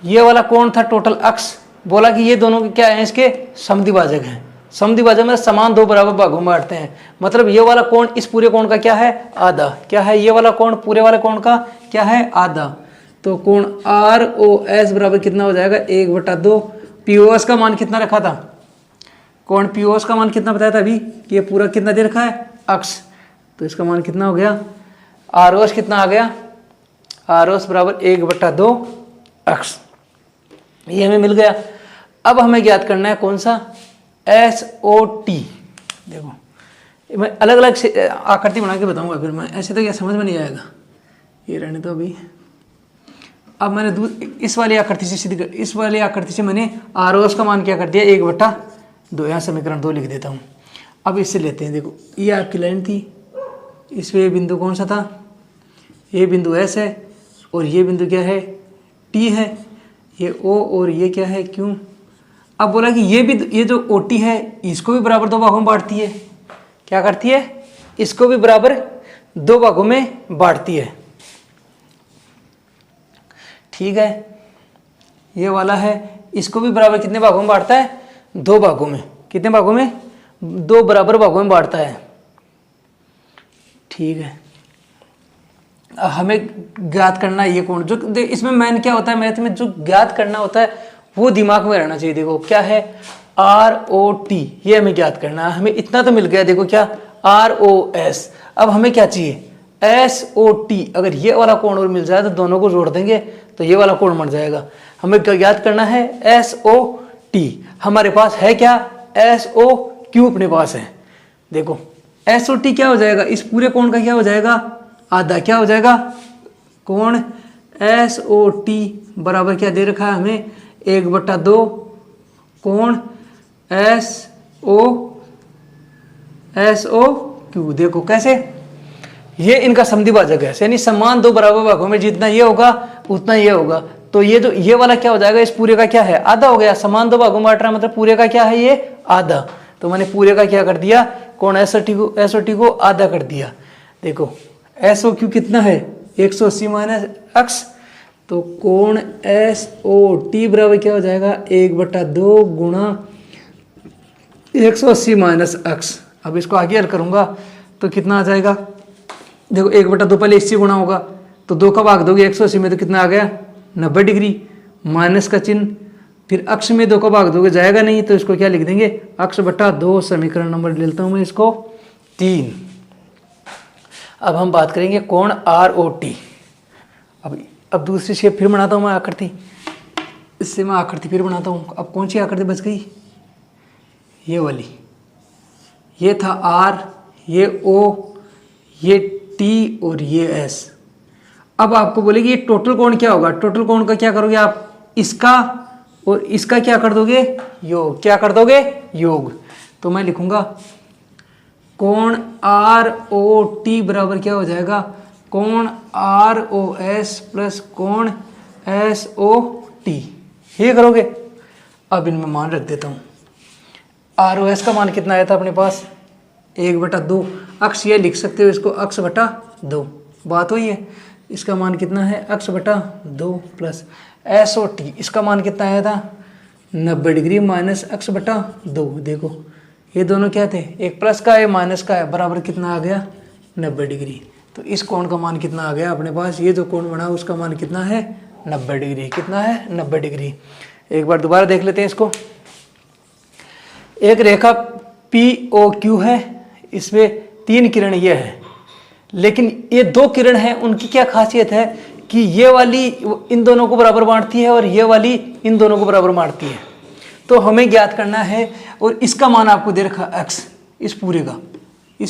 ये वाला कोण था टोटल अक्स, बोला कि ये दोनों क्या है, इसके समद्विभाजक हैं। समद्विभाजक में समान दो बराबर भागों में बांटते हैं, मतलब ये वाला कोण इस पूरे कोण का क्या है, आधा, क्या है, ये वाला कोण पूरे वाले कोण का क्या है, आधा। तो कोण आर ओ एस बराबर कितना हो जाएगा, 1/2। पी ओ एस का मान कितना रखा था, कोण पी ओ एस का मान कितना बताया था अभी, कि ये पूरा कितना दे रखा है, अक्स। तो इसका मान कितना हो गया, आर ओ एस कितना आ गया, आर ओ एस बराबर 1/2 अक्स, ये हमें मिल गया। अब हमें ज्ञात करना है कौन सा, एस ओ टी। देखो मैं अलग अलग आकृति बना के बताऊंगा, फिर मैं ऐसे तो क्या समझ में नहीं आएगा, ये रहने तो अभी। अब मैंने इस वाली आकृति से सीधी, इस वाली आकृति से मैंने आर ओ एस का मान क्या कर दिया, 1/2, यहाँ समीकरण 2 लिख देता हूँ। अब इससे लेते हैं, देखो ये आपकी लाइन थी, इस पे ये बिंदु कौन सा था, ये बिंदु एस है, और ये बिंदु क्या है, टी है, ये ओ और ये क्या है, क्यू। अब बोला कि ये जो ओ टी है इसको भी बराबर दो भागों में बांटती है, क्या करती है, इसको भी बराबर दो भागों में बांटती है। ठीक है, ये वाला है, इसको भी बराबर कितने भागों में बांटता है, 2 भागों में। कितने भागों में, 2 बराबर भागों में बांटता है। ठीक है, हमें ज्ञात करना ये कोण, जो इसमें मैन क्या होता है, मैथ में जो ज्ञात करना होता है वो दिमाग में रहना चाहिए। देखो क्या है, आर ओ टी, ये हमें ज्ञात करना है। हमें इतना तो मिल गया, देखो क्या, आर ओ एस। अब हमें क्या चाहिए, एस ओ टी। अगर ये वाला कोण और मिल जाए तो दोनों को जोड़ देंगे तो ये वाला कोण बन जाएगा। हमें क्या ज्ञात करना है, एस ओ टी। हमारे पास है क्या, एस ओ क्यू अपने पास है। देखो एस ओ टी क्या हो जाएगा, इस पूरे कोण का क्या हो जाएगा, आधा। क्या हो जाएगा, कोण एस ओ टी बराबर क्या दे रखा है हमें, 1/2 कोण एस ओ क्यू। देखो कैसे, ये इनका समद्विभाजक है, यानी समान दो बराबर भागों में जितना ये होगा उतना ये होगा। तो ये जो ये वाला क्या हो जाएगा, इस पूरे का क्या है, आधा हो गया। समान दो भागों में बांट रहा है मतलब पूरे का क्या है, ये आधा। तो मैंने पूरे का क्या कर दिया, कोण एसओटी को आधा कर दिया। देखो एसओ क्यू कितना है, 180 माइनस अक्स। तो कोण एसओटी बराबर क्या हो जाएगा, 1/2 गुणा 180 माइनस अक्स। अब इसको आगे हल करूंगा तो कितना आ जाएगा, देखो 1/2 पहले इससे गुणा होगा तो 2 का भाग दोगे 180 में तो कितना आ गया 90 डिग्री, माइनस का चिन्ह, फिर अक्ष में 2 का भाग दोगे जाएगा नहीं तो इसको क्या लिख देंगे, अक्ष बटा 2। समीकरण नंबर लेता हूं मैं इसको 3। अब हम बात करेंगे कोण आर ओ टी। अब दूसरी शेप फिर बनाता हूँ मैं आकृति, इससे मैं आकृति फिर बनाता हूँ। अब कौन सी आकृति बच गई, ये वाली। ये था आर, ये ओ, ये टी और ये एस। अब आपको बोलेगी ये टोटल कोण क्या होगा, टोटल कोण का क्या करोगे आप, इसका और इसका क्या कर दोगे, योग। क्या कर दोगे, योग। तो मैं लिखूंगा कोण आर ओ टी बराबर क्या हो जाएगा, कोण आर ओ एस प्लस कोण एस ओ टी। ये करोगे। अब इनमें मान रख देता हूं। आर ओ एस का मान कितना आया था अपने पास, 1/2। अक्ष ये लिख सकते हो इसको, अक्ष बटा 2। बात हुई है। इसका मान कितना है, अक्ष बटा 2 प्लस एस ओ टी, इसका मान कितना आया था 90 डिग्री माइनस अक्ष बटा 2। देखो ये दोनों क्या थे, एक प्लस का है माइनस का है, बराबर कितना आ गया 90 डिग्री। तो इस कोण का मान कितना आ गया अपने पास, ये जो कोण बना उसका मान कितना है 90 डिग्री। कितना है 90 डिग्री। एक बार दोबारा देख लेते हैं इसको। एक रेखा पी ओ क्यू है, इसमें 3 किरण ये है, लेकिन ये 2 किरण है, उनकी क्या खासियत है कि ये वाली इन दोनों को बराबर बांटती है और ये वाली इन दोनों को बराबर बांटती है। तो हमें ज्ञात करना है, और इसका मान आपको दे रखा है x, इस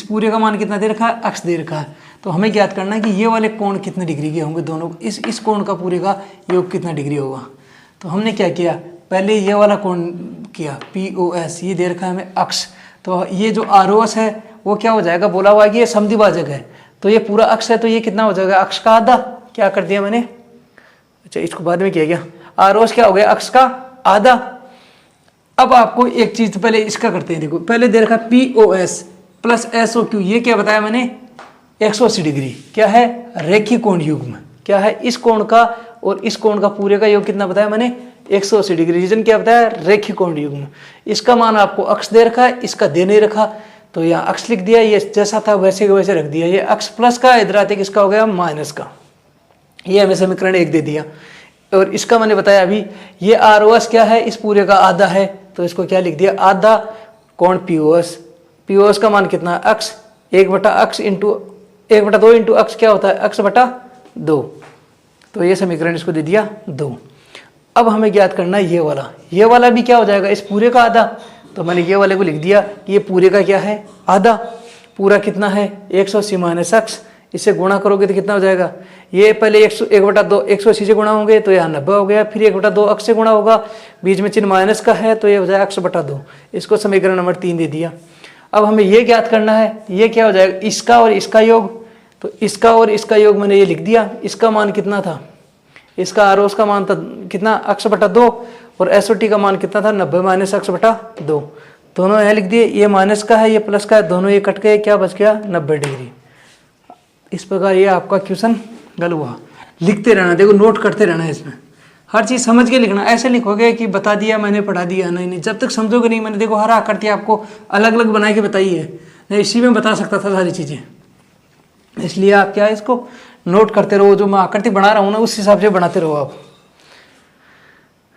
पूरे का मान कितना दे रखा है, x दे रखा है। तो हमें ज्ञात करना है कि ये वाले कोण कितने डिग्री के होंगे दोनों, इस कोण का पूरे का योग कितना डिग्री होगा। तो हमने क्या किया, पहले ये वाला कोण किया POS, ये दे रखा है हमें अक्ष। तो ये जो ROS है वो क्या हो जाएगा, बोला हुआ है कि ये समद्विभाजक है, तो ये पूरा अक्ष है, तो ये कितना हो जाएगा, अक्ष का आधा। क्या कर दिया मैंने, अच्छा इसको बाद में किया गया। ROS क्या हो गया, अक्ष का आधा। अब आपको एक चीज पहले इसका करते हैं। देखो पहले दे रखा POS प्लस SOQ, ये क्या बताया मैंने 180 डिग्री। क्या है, रेखीय कोण युग्म। क्या है, इस कोण का और इस कोण का पूरे का योग कितना बताया मैंने 180 डिग्री। रीजन क्या बताया, रेखीय कोण युग्म। इसका मान आपको अक्ष दे रखा है, इसका दे नहीं रखा, तो यहाँ अक्ष लिख दिया, ये जैसा था वैसे के वैसे रख दिया। ये अक्ष प्लस का, इधर आते किसका हो गया माइनस का। ये हमें समीकरण 1 दे दिया। और इसका मैंने बताया अभी, ये ROS क्या है, इस पूरे का आधा है, तो इसको क्या लिख दिया, आधा कोण POS का मान कितना, अक्ष 1/2 इंटू अक्ष क्या होता है, अक्ष बटा 2। तो ये समीकरण इसको दे दिया 2। अब हमें ज्ञात करना है ये वाला भी क्या हो जाएगा, इस पूरे का आधा। तो मैंने ये वाले को लिख दिया, ये पूरे का क्या है, आधा। पूरा कितना है 180 माइनस अक्ष, इससे गुणा करोगे तो कितना हो जाएगा, ये पहले 1/2 180 से गुणा होंगे तो यहाँ 90 हो गया, फिर 1/2 अक्ष से गुणा होगा, बीच में चिन्ह माइनस का है तो ये हो जाएगा अक्ष बटा 2। इसको समीकरण नंबर 3 दे दिया। अब हमें ये ज्ञात करना है, ये क्या हो जाएगा, इसका और इसका योग। तो इसका और इसका योग मैंने ये लिख दिया। इसका मान कितना था, इसका ROS का मान था कितना, अक्ष बटा 2, और SOT का मान कितना था 90 माइनस अक्ष बटा 2। दोनों यहाँ लिख दिए, ये माइनस का है ये प्लस का है, दोनों ये कट गए, क्या बच गया 90 डिग्री। इस प्रकार ये आपका क्वेश्चन गल हुआ। लिखते रहना, देखो नोट करते रहना है, इसमें हर चीज़ समझ के लिखना। ऐसे लिखोगे कि बता दिया मैंने पढ़ा दिया, नहीं जब तक समझोगे नहीं। मैंने देखो हर आकृति आपको अलग अलग बना के बताई है, नहीं इसी में बता सकता था सारी चीज़ें। इसलिए आप क्या है, इसको नोट करते रहो, जो मैं आकृति बना रहा हूँ ना उस हिसाब से बनाते रहो आप।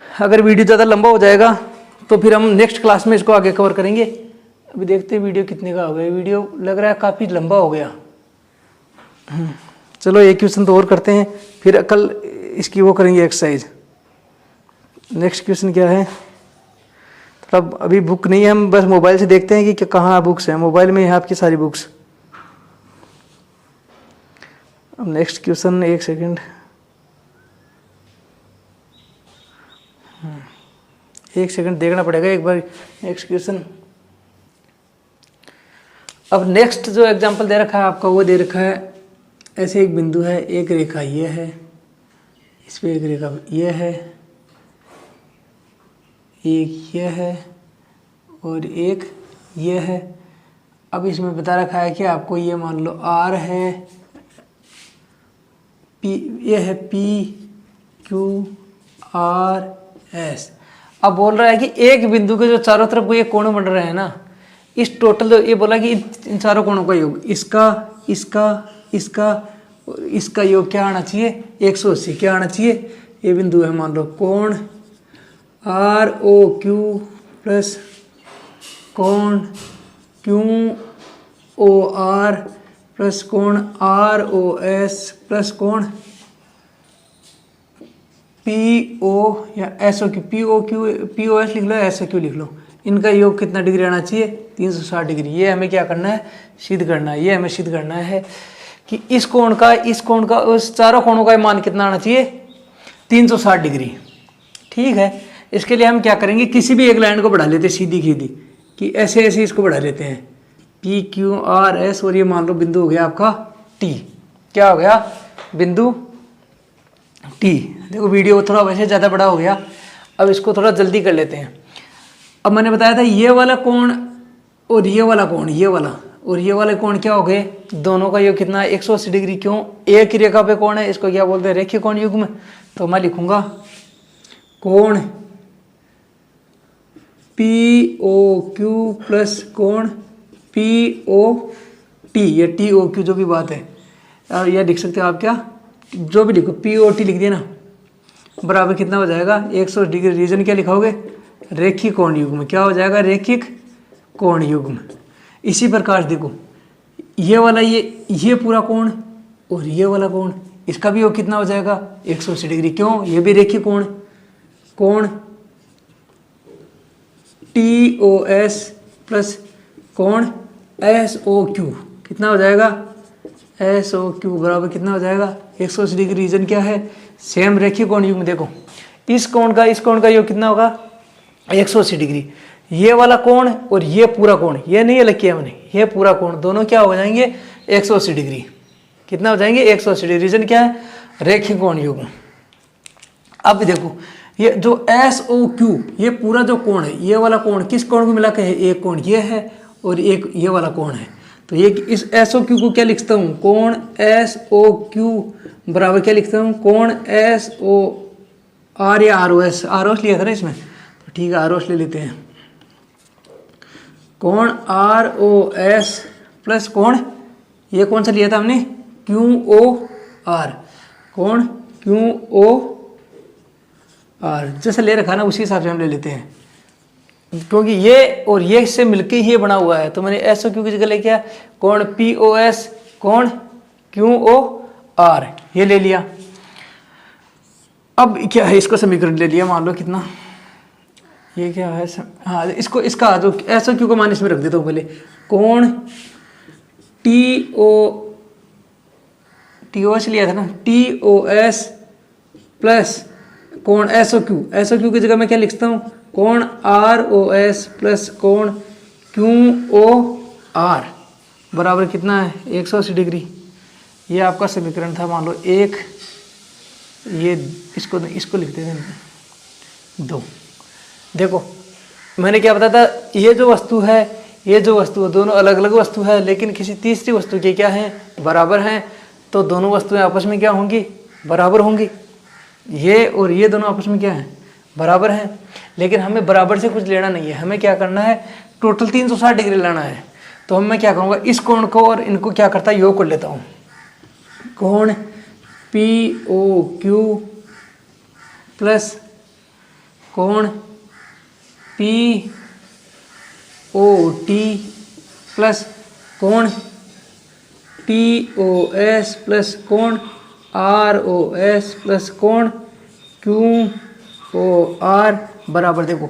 अगर वीडियो ज़्यादा लंबा हो जाएगा तो फिर हम नेक्स्ट क्लास में इसको आगे कवर करेंगे। अभी देखते हैं वीडियो कितने का हो गया। वीडियो लग रहा है काफ़ी लंबा हो गया। चलो एक क्वेश्चन तो और करते हैं, फिर कल इसकी वो करेंगे एक्सरसाइज। नेक्स्ट क्वेश्चन क्या है, थोड़ा अभी बुक नहीं है, हम बस मोबाइल से देखते हैं कि कहाँ बुक्स हैं। मोबाइल में है आपकी सारी बुक्स। अब नेक्स्ट क्वेश्चन, एक सेकंड, एक सेकंड देखना पड़ेगा एक बार नेक्स्ट क्वेश्चन। अब नेक्स्ट जो एग्जांपल दे रखा है आपका वो दे रखा है, ऐसे एक बिंदु है, एक रेखा ये है, इस पे एक रेखा ये है, एक ये है और एक ये है। अब इसमें बता रखा है कि आपको ये मान लो R है, P ये है P Q R S। अब बोल रहा है कि एक बिंदु के जो चारों तरफ ये कोण बन रहे हैं ना, इस टोटल जो ये बोला कि इन चारों कोणों का योग, इसका इसका इसका और इसका योग क्या आना चाहिए, 180। क्या आना चाहिए, ये बिंदु है मान लो कोण ROQ प्लस कोण QOR प्लस कोण ROS प्लस कोण PO या SOQ, POS लिख लो, SOQ लिख लो। इनका योग कितना डिग्री आना चाहिए, 360 डिग्री। ये हमें क्या करना है, सिद्ध करना है। ये हमें सिद्ध करना है कि इस कोण का उस चारों कोणों का मान कितना आना चाहिए, 360 डिग्री। ठीक है, इसके लिए हम क्या करेंगे, किसी भी एक लाइन को बढ़ा लेते हैं सीधी सीधी, कि ऐसे ऐसे इसको बढ़ा लेते हैं, PQRS, और ये मान लो बिंदु हो गया आपका T। क्या हो गया, बिंदु T। देखो वीडियो थोड़ा वैसे ज़्यादा बड़ा हो गया, अब इसको थोड़ा जल्दी कर लेते हैं। अब मैंने बताया था ये वाला कोण और ये वाला कोण, ये वाला और ये वाले कोण क्या हो गए, दोनों का योग कितना है, 180 डिग्री। क्यों, एक ही रेखा पे कोण है, इसको क्या बोलते हैं, रेखीय कोण युग्म। तो मैं लिखूंगा कोण POQ प्लस कोण POT, ये TOQ जो भी बात है, और यह लिख सकते हो आप, क्या जो भी लिखो, POT लिख दिया ना, बराबर कितना हो जाएगा, 180 डिग्री। रीजन क्या लिखोगे, रेखीय कोण युग्म। क्या हो जाएगा, रेखिक कोण युग्म। इसी प्रकार देखो, ये वाला ये पूरा कोण और ये वाला कोण, इसका भी योग कितना हो जाएगा, 180 डिग्री। क्यों, ये भी रेखीय कोण, कोण TOS प्लस कोण SOQ कितना हो जाएगा, SOQ बराबर कितना हो जाएगा, 180 डिग्री। रीजन क्या है, सेम रेखीय कोण युग्म। देखो इस कोण का योग कितना होगा, 180 डिग्री। ये वाला कोण और ये पूरा कोण, ये नहीं अलग किया हमने, ये पूरा कोण, दोनों क्या हो जाएंगे, 180 डिग्री। कितना हो जाएंगे, 180 डिग्री। रीजन क्या है, रेखीय कोण युग्म। अब देखो ये जो SOQ, ये पूरा जो कोण है, ये वाला कोण किस कोण को मिला के है, एक कोण ये है और एक ये वाला कोण है। तो ये इस SOQ को क्या लिखता हूँ, कोण SOQ बराबर क्या लिखता हूँ, कोण SOR या ROS लिया था ना इसमें, तो ठीक है ROS ले लेते हैं। कोण ROS प्लस कोण, ये कौन सा लिया था हमने, QOR, कोण QOR जैसा ले रखा ना उसी हिसाब से हम ले लेते हैं, क्योंकि ये और ये इससे मिलके ही ये बना हुआ है। तो मैंने SOQ की जगह लेके कोण POS, कोण QOR ये ले लिया। अब क्या है, इसको समीकरण ले लिया, मान लो कितना, ये क्या है, हाँ इसको, इसका जो SOQ का मान इसमें रख देता हूँ पहले, कोण TOS लिया था ना, TOS प्लस कोण SOQ की जगह मैं क्या लिखता हूँ, कोण ROS प्लस कोण QOR बराबर कितना है, 180 डिग्री। ये आपका समीकरण था। मान लो एक, ये इसको लिखते हैं 2। देखो मैंने क्या बताया था, ये जो वस्तु है, ये जो वस्तु है, दोनों अलग अलग वस्तु है, लेकिन किसी तीसरी वस्तु के क्या है, बराबर हैं। तो दोनों वस्तुएं आपस में क्या होंगी, बराबर होंगी। ये और ये दोनों आपस में क्या है, बराबर हैं। लेकिन हमें बराबर से कुछ लेना नहीं है, हमें क्या करना है, टोटल 360 डिग्री लेना है। तो मैं क्या करूँगा, इस कोण को और इनको क्या करता है, योग कर लेता हूँ। कोण POQ प्लस कोण POT प्लस कोण TOS प्लस कोण ROS प्लस कोण QOR बराबर, देखो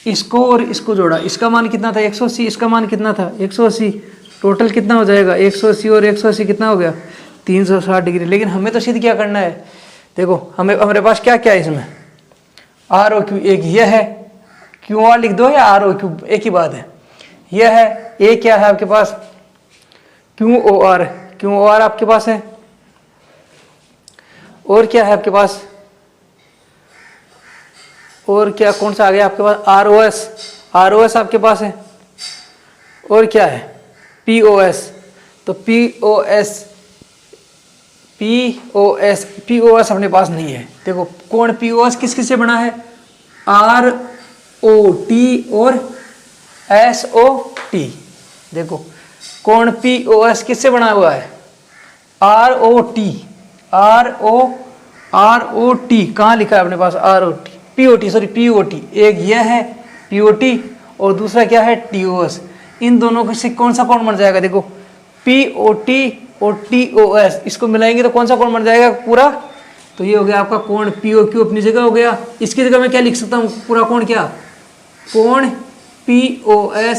इसको और इसको जोड़ा, इसका मान कितना था 180, इसका मान कितना था 180, टोटल कितना हो जाएगा 180 और 180 कितना हो गया 360 डिग्री। लेकिन हमें तो सिद्ध क्या करना है, देखो हमारे पास क्या क्या है इसमें, ROQ एक ये है, QR लिख दो या ROQ एक ही बात है, यह है, एक क्या है आपके पास QOR, QOR आपके पास है। और क्या है आपके पास, और क्या कौन सा आ गया आपके पास, ROS, ROS आपके पास है। और क्या है POS, तो POS अपने पास नहीं है। देखो कोण POS किस किस से बना है, ROT और SOT। देखो कोण POS किससे बना हुआ है, ROT, कहाँ लिखा है अपने पास, POT, एक यह है POT और दूसरा क्या है TOS। इन दोनों से कौन सा कोण बन जाएगा, देखो POT और TOS, इसको मिलाएंगे तो कौन सा कोण बन जाएगा पूरा, तो ये हो गया आपका कोण POQ अपनी जगह हो गया। इसकी जगह मैं क्या लिख सकता हूँ पूरा कोण, क्या कोण POS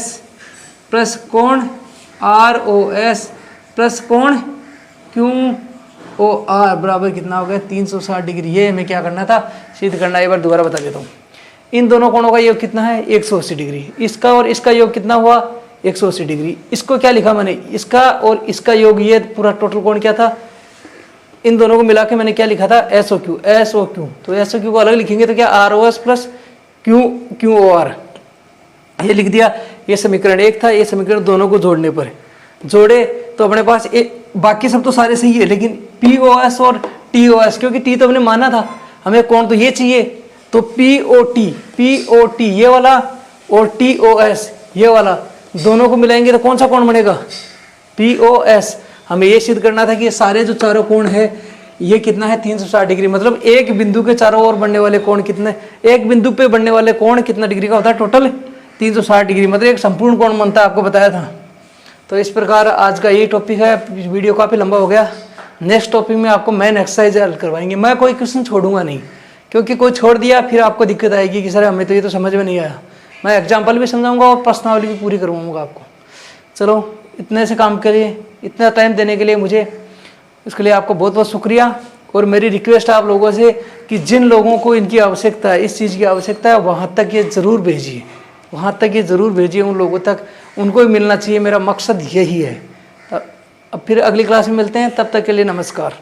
प्लस कोण ROS प्लस कोण QOR बराबर कितना हो गया 360 डिग्री। ये हमें क्या करना था, सिद्ध करना है। एक बार दोबारा बता देता हूँ। इन दोनों कोणों का योग कितना है 180 डिग्री, इसका और इसका योग कितना हुआ 180 डिग्री। इसको क्या लिखा मैंने, इसका और इसका योग, ये पूरा टोटल कोण क्या था, इन दोनों को मिला के मैंने क्या लिखा था SOQ। तो SOQ को अलग लिखेंगे तो क्या ROS प्लस QOR, ये लिख दिया। ये समीकरण 1 था, ये समीकरण दोनों को जोड़ने पर जोड़े तो अपने पास बाकी सब तो सारे सही है, लेकिन POS और TOS, क्योंकि T तो हमने माना था, हमें कोण तो ये चाहिए, तो POT ये वाला और TOS ये वाला, दोनों को मिलाएंगे तो कौन सा कोण बनेगा POS। हमें ये सिद्ध करना था कि ये सारे जो चारों कोण है ये कितना है 360 डिग्री, मतलब एक बिंदु के चारों ओर बनने वाले कोण कितने, एक बिंदु पे बनने वाले कोण कितना डिग्री का होता है टोटल 360 डिग्री, मतलब एक संपूर्ण कोण बनता है, आपको बताया था। तो इस प्रकार आज का यही टॉपिक है। वीडियो काफ़ी लंबा हो गया। नेक्स्ट टॉपिक में आपको मेन एक्सरसाइज हल करवाएंगे। मैं कोई क्वेश्चन छोड़ूंगा नहीं, क्योंकि कोई छोड़ दिया फिर आपको दिक्कत आएगी कि सर हमें तो ये तो समझ में नहीं आया। मैं एग्जाम्पल भी समझाऊंगा और प्रश्नावली भी पूरी करवाऊंगा आपको। चलो इतने से काम करिए, इतना टाइम देने के लिए मुझे, इसके लिए आपको बहुत बहुत शुक्रिया। और मेरी रिक्वेस्ट है आप लोगों से कि जिन लोगों को इनकी आवश्यकता है, इस चीज़ की आवश्यकता है, वहाँ तक ये ज़रूर भेजिए, वहाँ तक ये ज़रूर भेजिए उन लोगों तक, उनको भी मिलना चाहिए। मेरा मकसद यही है। अब फिर अगली क्लास में मिलते हैं, तब तक के लिए नमस्कार।